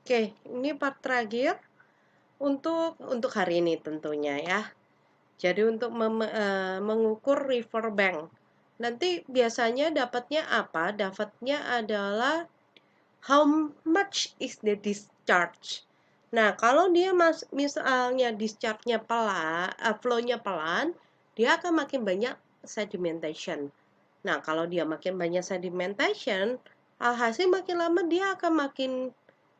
Oke, ini part terakhir untuk hari ini tentunya ya. Jadi untuk mengukur river bank. Nanti biasanya dapatnya apa? Dapatnya adalah how much is the discharge. Nah, kalau dia misalnya discharge-nya pelan, flow-nya pelan, dia akan makin banyak sedimentation. Nah, kalau dia makin banyak sedimentation, alhasil makin lama dia akan makin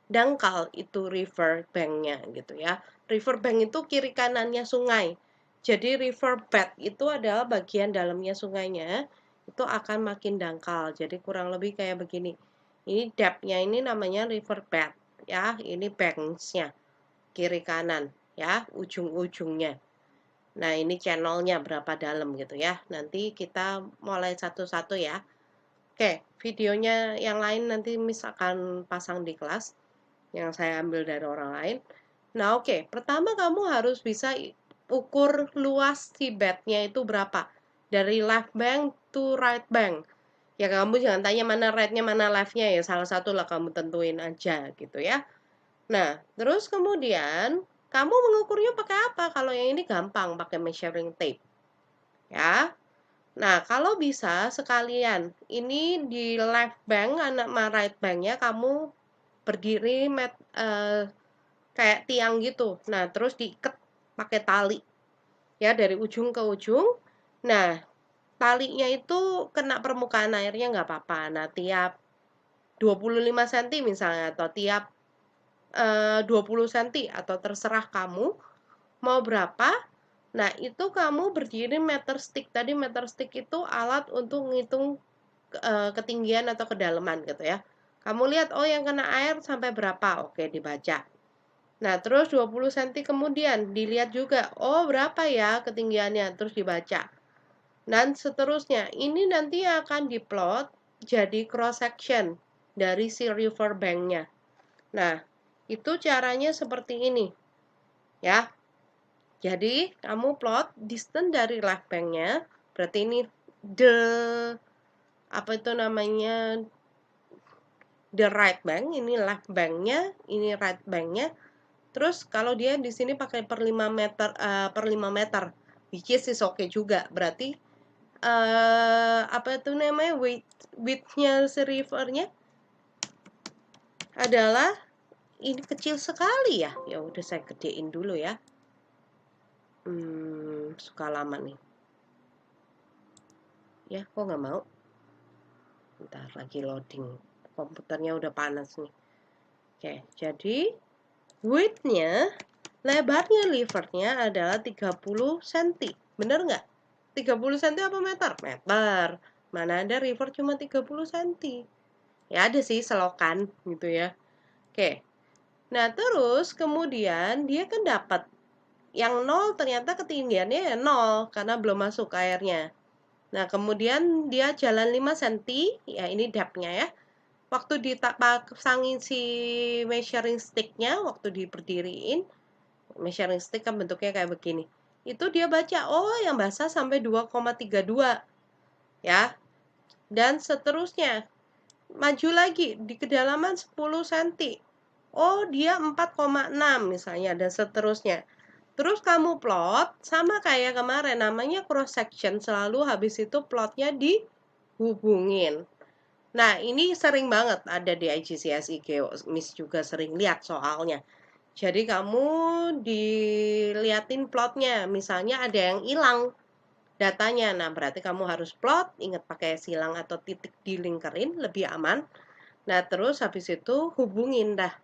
dangkal itu river bank-nya gitu ya. River bank itu kiri kanannya sungai. Jadi river bed itu adalah bagian dalamnya sungainya, itu akan makin dangkal. Jadi kurang lebih kayak begini. Ini depth-nya ini namanya river bed ya. Ini banks-nya kiri kanan ya, ujung-ujungnya. Nah, ini channelnya berapa dalam gitu ya. Nanti kita mulai satu-satu ya. Oke, videonya yang lain nanti misalkan pasang di kelas yang saya ambil dari orang lain. Nah, oke. Pertama kamu harus bisa ukur luas si bednya itu berapa. Dari left bank to right bank. Ya kamu jangan tanya mana right-nya, mana left-nya ya. Salah satu lah kamu tentuin aja gitu ya. Nah, terus kemudian kamu mengukurnya pakai apa? Kalau yang ini gampang, pakai measuring tape. Ya. Nah, kalau bisa sekalian, ini di left bank, sama right banknya kamu berdiri kayak tiang gitu. Nah, terus diikat pakai tali ya dari ujung ke ujung. Nah, talinya itu kena permukaan airnya nggak apa-apa. Nah, tiap 25 cm misalnya atau tiap 20 cm atau terserah kamu mau berapa. Nah, itu kamu berdiri meter stick. Tadi meter stick itu alat untuk menghitung ketinggian atau kedalaman gitu ya. Kamu lihat, oh yang kena air sampai berapa? Oke, dibaca. Nah, terus 20 cm kemudian dilihat juga, oh berapa ya ketinggiannya, terus dibaca. Dan seterusnya, ini nanti akan diplot jadi cross section dari si river bank-nya. Nah, itu caranya seperti ini. Ya. Jadi, kamu plot distance dari left bank-nya, berarti ini apa itu namanya, the right bank, ini left bank-nya, ini right bank-nya. Terus kalau dia di sini pakai per 5 meter per 5 meter, which is oke juga. Berarti apa itu namanya, width-nya si rivernya adalah ini kecil sekali ya. Ya udah saya gedein dulu ya. Suka lama nih. Ya, kok nggak mau? Bentar lagi loading. Komputernya udah panas nih. Oke, jadi width-nya, lebarnya livernya adalah 30 cm. Bener nggak? 30 cm apa meter? Meter. Mana ada river cuma 30 cm. Ya ada sih selokan gitu ya. Oke. Nah, terus kemudian dia kan dapat yang 0 ternyata ketinggiannya ya 0 karena belum masuk airnya. Nah, kemudian dia jalan 5 cm, ya ini depth-nya ya. Waktu dipasangin si measuring stick-nya, waktu diberdiriin, measuring stick kan bentuknya kayak begini. Itu dia baca, oh yang basah sampai 2,32 ya. Dan seterusnya. Maju lagi di kedalaman 10 cm. Oh, dia 4,6 misalnya dan seterusnya. Terus kamu plot sama kayak kemarin namanya cross section, selalu habis itu plotnya dihubungin. Nah, ini sering banget ada di IGCSE Geo, Miss juga sering lihat soalnya. Jadi kamu diliatin plotnya, misalnya ada yang hilang datanya. Nah, berarti kamu harus plot, ingat pakai silang atau titik dilingkerin, lebih aman. Nah, terus habis itu hubungin dah.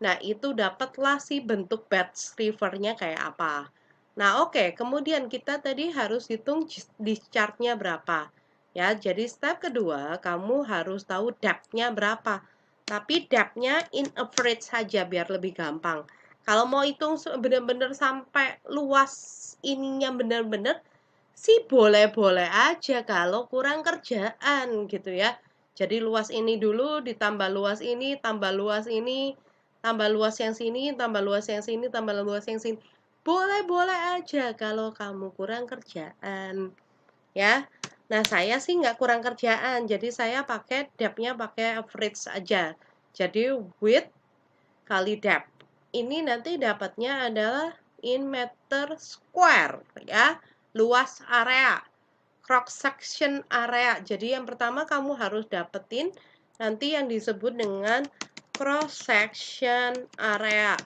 Nah, itu dapatlah si bentuk bed rivernya kayak apa. Nah, oke. Kemudian kita tadi harus hitung discharge-nya berapa. Ya, jadi step kedua, kamu harus tahu depth-nya berapa. Tapi depth-nya in average saja biar lebih gampang. Kalau mau hitung benar-benar sampai luas ininya benar-benar, sih boleh-boleh aja kalau kurang kerjaan gitu ya. Jadi luas ini dulu ditambah luas ini, tambah luas ini, tambah luas yang sini, tambah luas yang sini, tambah luas yang sini. Boleh-boleh aja kalau kamu kurang kerjaan. Ya. Nah, saya sih nggak kurang kerjaan. Jadi saya pakai depth-nya pakai average aja. Jadi width kali depth. Ini nanti dapatnya adalah in meter square, ya, luas area, cross section area. Jadi yang pertama kamu harus dapetin nanti yang disebut dengan cross section area.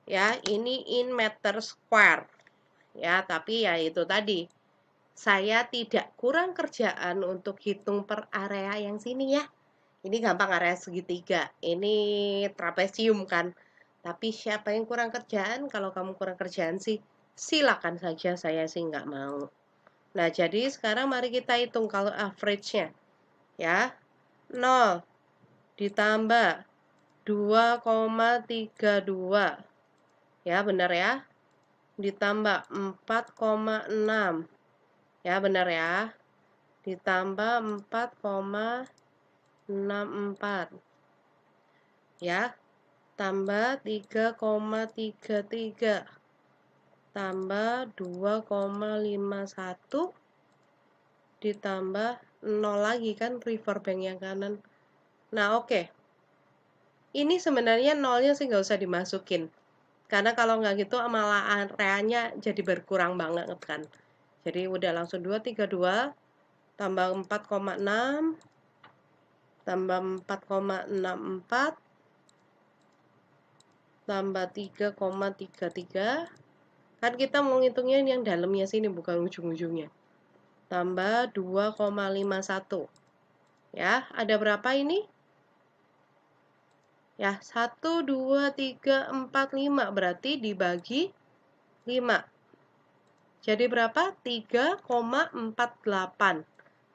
Ya, ini in meter square. Ya, tapi ya itu tadi. Saya tidak kurang kerjaan untuk hitung per area yang sini ya. Ini gampang area segitiga. Ini trapesium kan. Tapi siapa yang kurang kerjaan? Kalau kamu kurang kerjaan sih, silakan saja. Saya sih nggak mau. Nah, jadi sekarang mari kita hitung kalau average-nya. Ya, 0 ditambah 2,32. Ya, benar ya. Ditambah 4,6. Ya, benar ya. Ditambah 4,64. Ya, tambah 3,33. Tambah 2,51. Ditambah 0 lagi kan riverbank yang kanan. Nah, oke. Ini sebenarnya nolnya sih nggak usah dimasukin. Karena kalau nggak gitu malah areanya jadi berkurang banget kan. Jadi udah langsung 232 tambah 4,6 tambah 4,64 tambah 3,33. Kan kita mau ngitungnya yang dalamnya sini bukan ujung-ujungnya. Tambah 2,51. Ya, ada berapa ini? Ya, 1, 2, 3, 4, 5. Berarti dibagi 5. Jadi berapa? 3,48.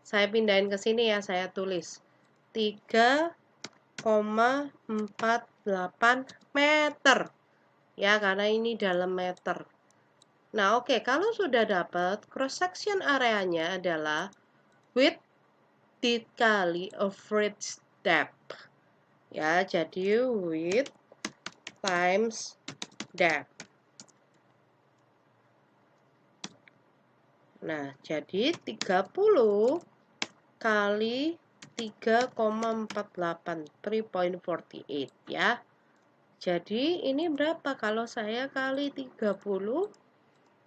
Saya pindahin ke sini ya, saya tulis. 3,48 meter. Ya, karena ini dalam meter. Nah, oke, kalau sudah dapat, cross section areanya adalah width dikali average depth. Ya, jadi width times depth. Nah, jadi 30 kali 3,48, 3.48 ya. Jadi ini berapa kalau saya kali 30?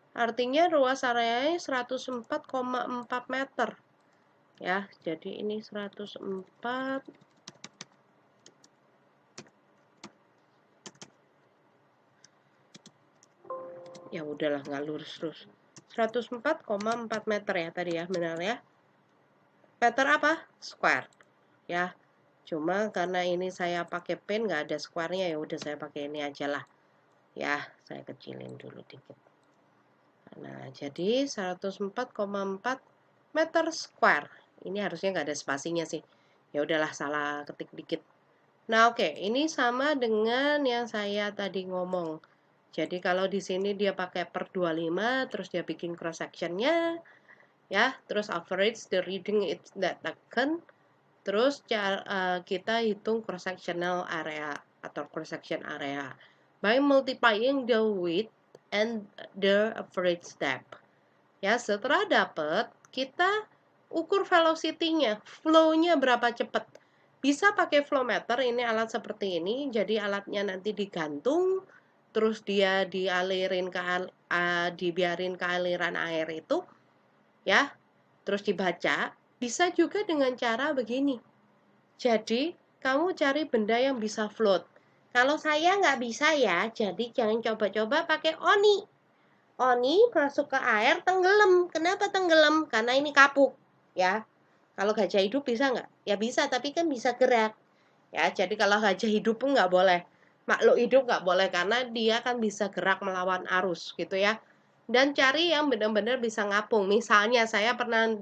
Artinya luas areanya 104,4 meter. Ya, jadi ini 104. Ya udahlah, nggak lurus terus. 104,4 meter ya tadi ya, benar ya. Meter apa? Square. Ya, cuma karena ini saya pakai pen nggak ada square-nya, ya udah saya pakai ini aja lah. Ya, saya kecilin dulu dikit. Nah, jadi 104,4 meter square. Ini harusnya nggak ada spasinya sih. Ya udahlah, salah ketik dikit. Nah, oke, ini sama dengan yang saya tadi ngomong. Jadi kalau di sini dia pakai per 25, terus dia bikin cross sectionnya, ya, terus average the reading it's that taken, terus kita hitung cross sectional area atau cross section area by multiplying the width and the average depth. Ya, setelah dapat, kita ukur velocity-nya, flow-nya berapa cepat. Bisa pakai flowmeter, ini alat seperti ini, jadi alatnya nanti digantung, terus dia dibiarin ke aliran air itu, ya, terus dibaca. Bisa juga dengan cara begini. Jadi, kamu cari benda yang bisa float. Kalau saya nggak bisa ya, jadi jangan coba-coba pakai ONI. ONI masuk ke air tenggelam. Kenapa tenggelam? Karena ini kapuk, ya. Kalau gajah hidup bisa nggak? Ya bisa, tapi kan bisa gerak. Ya, jadi kalau gajah hidup pun nggak boleh. Makhluk hidup nggak boleh karena dia kan bisa gerak melawan arus, gitu ya. Dan cari yang benar-benar bisa ngapung. Misalnya saya pernah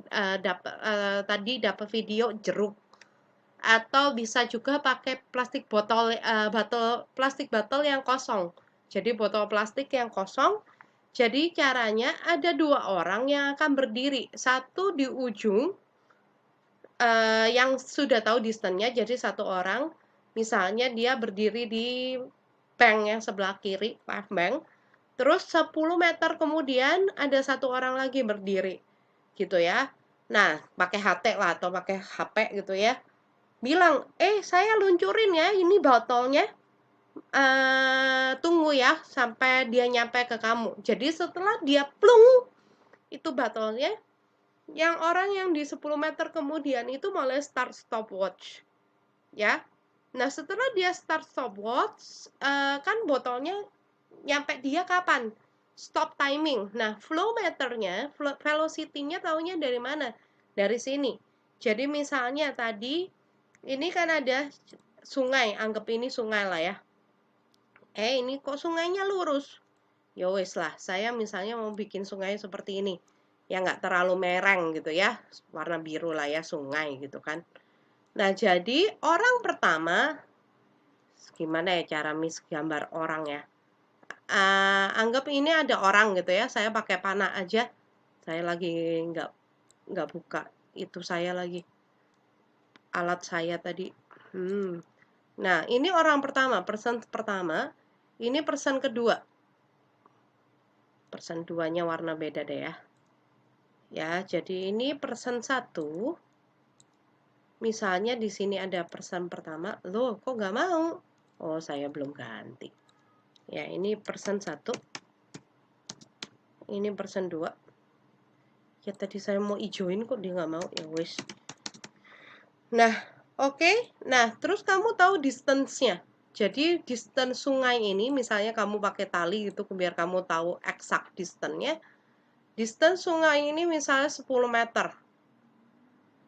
tadi dapat video jeruk. Atau bisa juga pakai plastik plastik botol yang kosong. Jadi botol plastik yang kosong. Jadi caranya ada 2 orang yang akan berdiri. Satu di ujung yang sudah tahu distance-nya. Jadi satu orang, misalnya dia berdiri di bank yang sebelah kiri, left bank. Terus 10 meter kemudian ada satu orang lagi berdiri. Gitu ya. Nah, pakai HT lah atau pakai HP gitu ya. Bilang, saya luncurin ya ini botolnya. tunggu ya sampai dia nyampe ke kamu. Jadi setelah dia plung, itu botolnya, yang orang yang di 10 meter kemudian itu mulai start stopwatch. Ya. Nah, setelah dia start stopwatch, kan botolnya nyampe dia kapan? Stop timing. Nah, flow meternya, velocity-nya taunya dari mana? Dari sini. Jadi misalnya tadi, ini kan ada sungai, anggap ini sungai lah ya. Ini kok sungainya lurus? Ya wes lah, saya misalnya mau bikin sungai seperti ini. Ya nggak terlalu mereng gitu ya, warna biru lah ya, sungai gitu kan. Nah, jadi orang pertama, gimana ya cara gambar orang ya? Anggap ini ada orang gitu ya, saya pakai panah aja. Saya lagi nggak buka itu saya lagi alat saya tadi. Nah, ini orang pertama, person pertama. Ini person kedua. Person duanya warna beda deh ya. Ya, jadi ini person satu. Misalnya di sini ada person pertama. Loh, kok nggak mau? Oh, saya belum ganti. Ya, ini person satu. Ini person dua. Ya, tadi saya mau ijoin kok dia nggak mau. Ya, wes. Nah, oke. Nah, terus kamu tahu distance-nya. Jadi, distance sungai ini, misalnya kamu pakai tali gitu, biar kamu tahu exact distance-nya. Distance sungai ini misalnya 10 meter.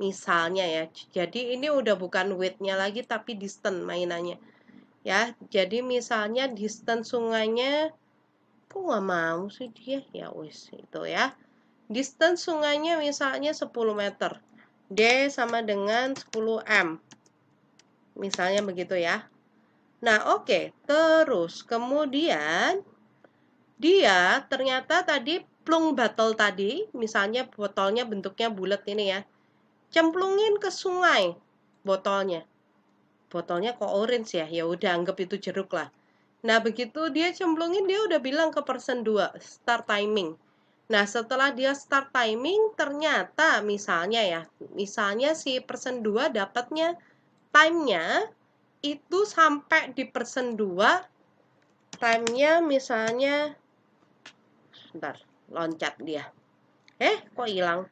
Misalnya ya. Jadi, ini udah bukan width-nya lagi, tapi distance mainannya. Ya, jadi misalnya distance sungainya, kok nggak mau sih dia? Ya, wis, itu ya. Distance sungainya misalnya 10 meter. D sama dengan 10 M. Misalnya begitu ya. Nah, oke. Terus kemudian dia ternyata tadi plung botol tadi, misalnya botolnya bentuknya bulat ini ya. Cemplungin ke sungai botolnya. Botolnya kok orange ya? Ya udah anggap itu jeruk lah. Nah, begitu dia cemplungin, dia udah bilang ke person 2, start timing. Nah, setelah dia start timing, ternyata misalnya si person 2 dapatnya time-nya itu sampai di person 2, time-nya misalnya, sebentar, loncat dia. Kok hilang?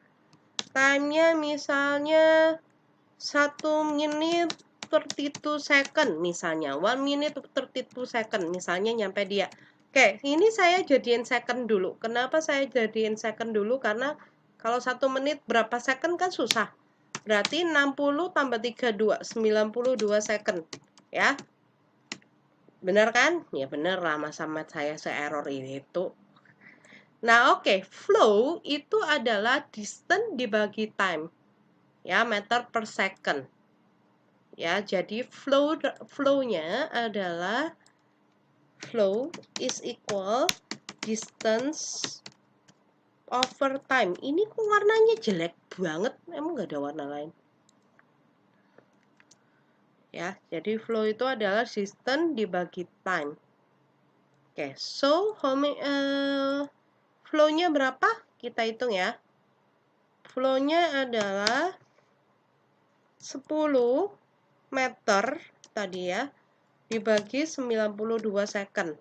Time-nya misalnya 1 menit 32 second misalnya. 1 minute 32 second misalnya nyampe dia. Oke, ini saya jadiin second dulu. Kenapa saya jadiin second dulu? Karena kalau 1 menit berapa second kan susah. Berarti 60 tambah 32, 92 second. Ya. Benar kan? Ya benar lah, masa saya se-error itu. Nah, oke. Flow itu adalah distance dibagi time. Ya, meter per second. Ya, jadi flow-nya adalah flow is equal distance over time. Ini kok warnanya jelek banget, emang nggak ada warna lain. Ya, jadi flow itu adalah distance dibagi time. Oke, so flow-nya berapa? Kita hitung ya. Flow-nya adalah 10 meter tadi ya, dibagi 92 second.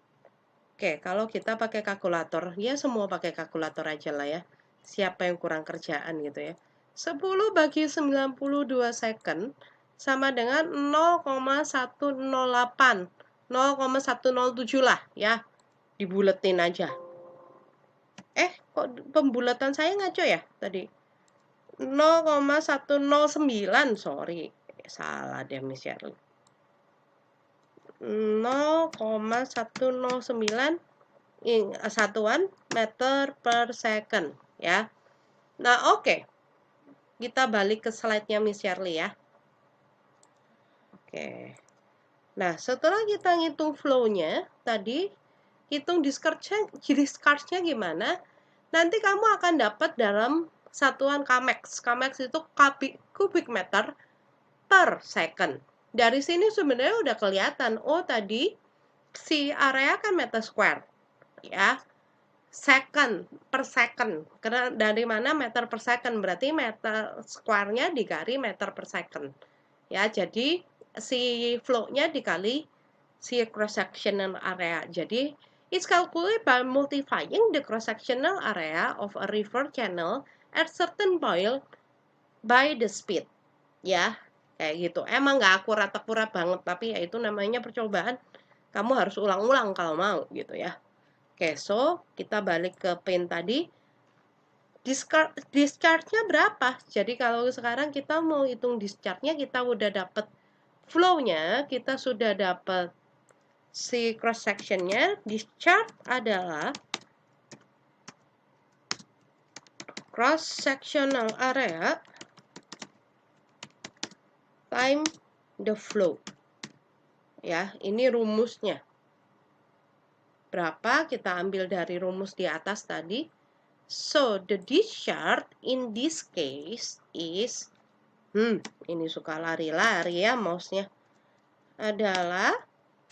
Oke, kalau kita pakai kalkulator, ya semua pakai kalkulator aja lah ya. Siapa yang kurang kerjaan gitu ya. 10 bagi 92 second sama dengan 0,108. 0,107 lah ya. Dibuletin aja. Kok pembulatan saya ngaco ya tadi? 0,109, sorry. Salah deh Miss Shirley. 0,109 satuan meter per second ya. Nah, oke. Kita balik ke slide-nya Miss Shirley ya. Oke. Nah, setelah kita ngitung flow-nya tadi, hitung discharge-nya gimana? Nanti kamu akan dapat dalam satuan Kmex. Kmex itu kubik meter per second. Dari sini sebenarnya udah kelihatan, oh tadi si area kan meter square. Ya, second per second. Karena dari mana meter per second? Berarti meter square-nya dikali meter per second. Ya, jadi si flow-nya dikali si cross-sectional area. Jadi, it's calculated by multiplying the cross-sectional area of a river channel at certain point by the speed. Ya, kayak gitu. Emang nggak akurat banget, tapi ya itu namanya percobaan. Kamu harus ulang-ulang kalau mau gitu ya. Oke, so kita balik ke pin tadi. Discharge-nya berapa? Jadi kalau sekarang kita mau hitung discharge-nya, kita udah dapet flow-nya, kita sudah dapet si cross-section-nya. Discharge adalah cross-sectional area time the flow. Ya, ini rumusnya. Berapa? Kita ambil dari rumus di atas tadi. So, the discharge in this case is, ini suka lari-lari ya mouse-nya, adalah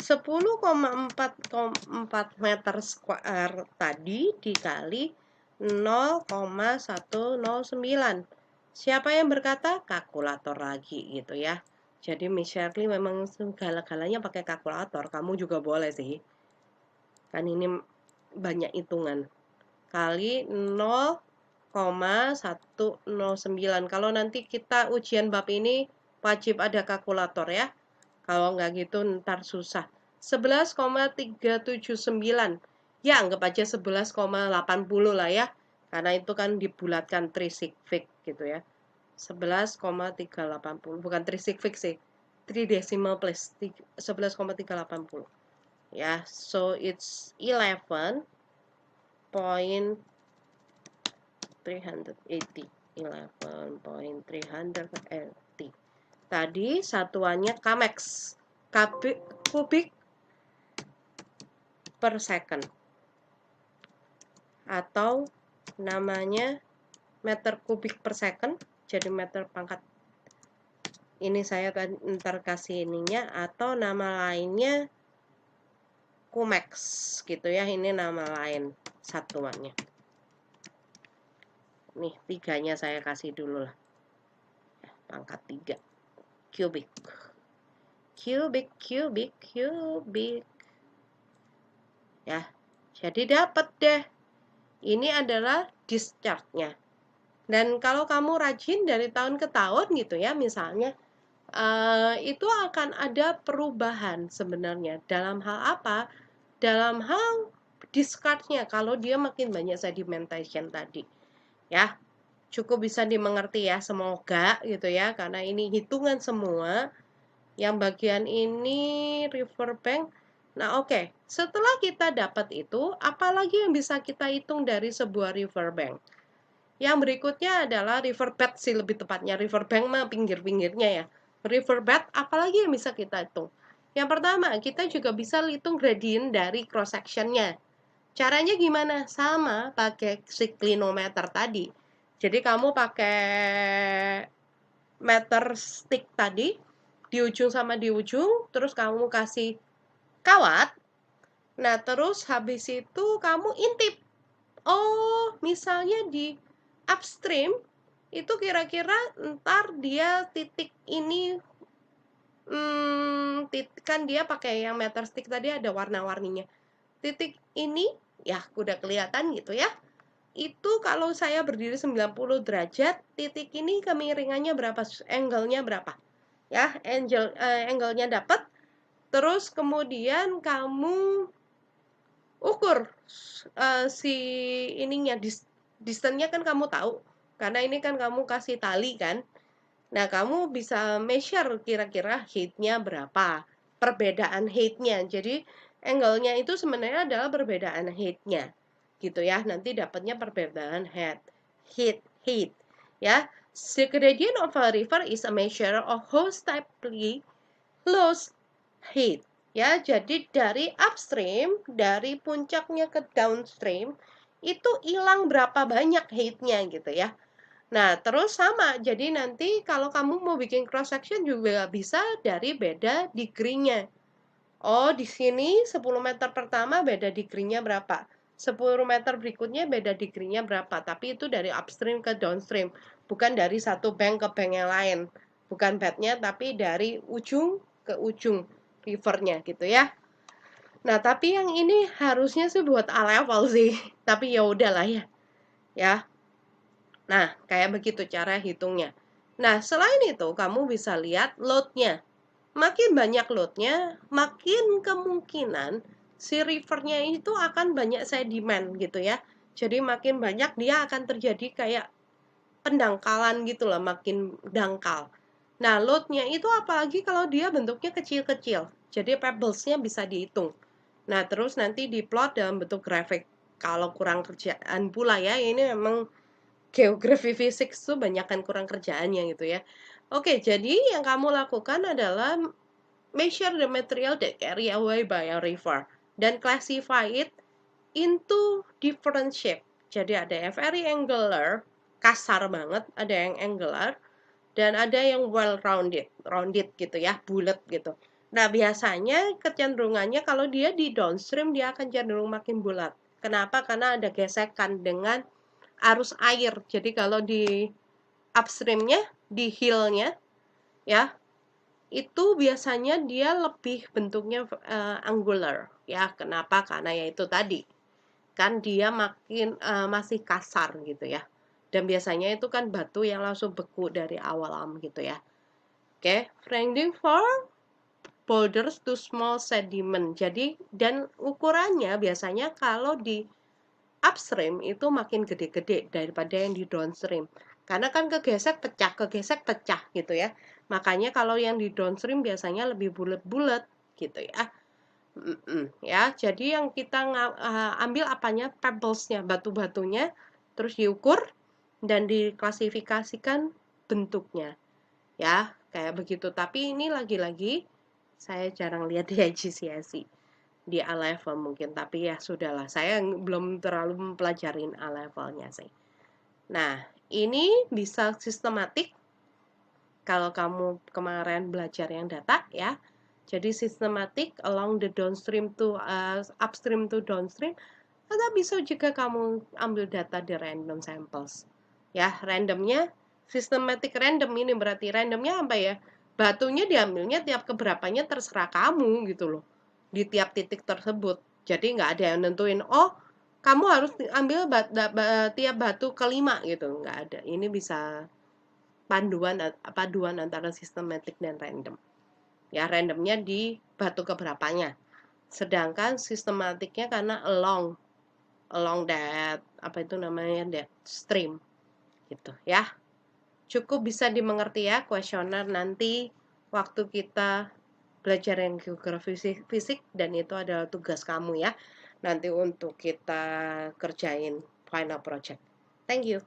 10,44 meter square tadi dikali 0,109. Siapa yang berkata? Kalkulator lagi gitu ya. Jadi Miss Shirley memang segala-galanya pakai kalkulator. Kamu juga boleh sih. Kan ini banyak hitungan. Kali 0,109. Kalau nanti kita ujian bab ini wajib ada kalkulator ya. Kalau nggak gitu ntar susah. 11,379. Ya anggap aja 11,80 lah ya. Karena itu kan dibulatkan trisigfig gitu ya. 11,380. Bukan trisigfig sih. 3 decimal place. 11,380. Ya, so it's 11.380. Tadi satuannya kmex, kubik per second, atau namanya meter kubik per second. Jadi meter pangkat ini saya ntar kasih ininya, atau nama lainnya kumex gitu ya. Ini nama lain satuannya. Nih, tiganya saya kasih dulu lah. Pangkat 3. Kubik. Ya, jadi dapat deh. Ini adalah discharge-nya. Dan kalau kamu rajin dari tahun ke tahun gitu ya, misalnya, itu akan ada perubahan sebenarnya. Dalam hal apa? Dalam hal discharge-nya, kalau dia makin banyak sedimentation tadi. Ya, cukup bisa dimengerti ya, semoga gitu ya, karena ini hitungan semua. Yang bagian ini riverbank. Nah, oke. Setelah kita dapat itu, apalagi yang bisa kita hitung dari sebuah riverbank? Yang berikutnya adalah riverbed sih lebih tepatnya. Riverbank mah pinggir-pinggirnya ya. Riverbed, apalagi yang bisa kita hitung? Yang pertama, kita juga bisa hitung gradient dari cross-section-nya. Caranya gimana? Sama, pakai clinometer tadi. Jadi kamu pakai meter stick tadi, di ujung sama di ujung, terus kamu kasih kawat. Nah, terus habis itu kamu intip. Oh, misalnya di upstream, itu kira-kira ntar dia titik ini, kan dia pakai yang meter stick tadi ada warna-warninya. Titik ini, ya udah kelihatan gitu ya. Itu kalau saya berdiri 90 derajat, titik ini kemiringannya berapa, angle-nya berapa. Ya, angle-nya dapat. Terus kemudian kamu ukur si ininya, distance-nya kan kamu tahu. Karena ini kan kamu kasih tali kan. Nah, kamu bisa measure kira-kira height-nya berapa. Perbedaan height-nya. Jadi, angle-nya itu sebenarnya adalah perbedaan height-nya. Gitu ya. Nanti dapatnya perbedaan height. Ya. The gradient of a river is a measure of how steeply loss height. Ya, jadi dari upstream, dari puncaknya ke downstream, itu hilang berapa banyak height-nya gitu ya. Nah, terus sama. Jadi nanti kalau kamu mau bikin cross section juga bisa dari beda degree-nya. Oh, di sini 10 meter pertama beda degree-nya berapa? 10 meter berikutnya beda degree-nya berapa? Tapi itu dari upstream ke downstream, bukan dari satu bank ke bank yang lain. Bukan bednya, tapi dari ujung ke ujung. rivernya gitu ya. Nah, tapi yang ini harusnya sih buat A level sih. Tapi ya udahlah ya. Ya. Nah, kayak begitu cara hitungnya. Nah, selain itu kamu bisa lihat load-nya. Makin banyak load-nya, makin kemungkinan si rivernya itu akan banyak sedimen gitu ya. Jadi makin banyak dia akan terjadi kayak pendangkalan gitu loh, makin dangkal. Nah, load-nya itu apalagi kalau dia bentuknya kecil-kecil. Jadi pebbles-nya bisa dihitung. Nah, terus nanti diplot dalam bentuk grafik. Kalau kurang kerjaan pula ya, ini memang geografi fisik tuh banyak kan kurang kerjaannya gitu ya. Oke, jadi yang kamu lakukan adalah measure the material that carry away by a river dan classify it into different shape. Jadi ada yang very angular, kasar banget, ada yang angular, dan ada yang well rounded, rounded gitu ya, bulat gitu. Nah, biasanya kecenderungannya kalau dia di downstream dia akan cenderung makin bulat. Kenapa? Karena ada gesekan dengan arus air. Jadi kalau di upstreamnya, di hillnya, ya, itu biasanya dia lebih bentuknya angular. Ya, kenapa? Karena ya itu tadi. Kan dia makin masih kasar gitu ya. Dan biasanya itu kan batu yang langsung beku dari awal gitu ya. Oke, finding for boulders to small sediment. Jadi dan ukurannya biasanya kalau di upstream itu makin gede-gede daripada yang di downstream. Karena kan kegesek pecah gitu ya. Makanya kalau yang di downstream biasanya lebih bulat-bulat gitu ya. Ya, jadi yang kita ambil apanya? Pebbles-nya, batu-batunya, terus diukur dan diklasifikasikan bentuknya. Ya, kayak begitu. Tapi ini lagi-lagi saya jarang lihat di IGCSE di A level mungkin, tapi ya sudahlah, saya belum terlalu mempelajarin A levelnya sih. Nah, ini bisa sistematik kalau kamu kemarin belajar yang data ya. Jadi sistematik along the downstream to upstream to downstream, atau bisa juga kamu ambil data di random samples. Ya, randomnya systematic random, ini berarti randomnya apa ya? Batunya diambilnya tiap keberapanya terserah kamu gitu loh. Di tiap titik tersebut. Jadi nggak ada yang nentuin, oh kamu harus ambil tiap batu kelima gitu. Nggak ada. Ini bisa paduan antara sistematik dan random. Ya, randomnya di batu keberapanya. Sedangkan sistematiknya karena along that apa itu namanya, that stream gitu ya. Cukup bisa dimengerti ya kuesioner nanti waktu kita belajar yang geografi fisik, dan itu adalah tugas kamu ya nanti untuk kita kerjain final project. Thank you.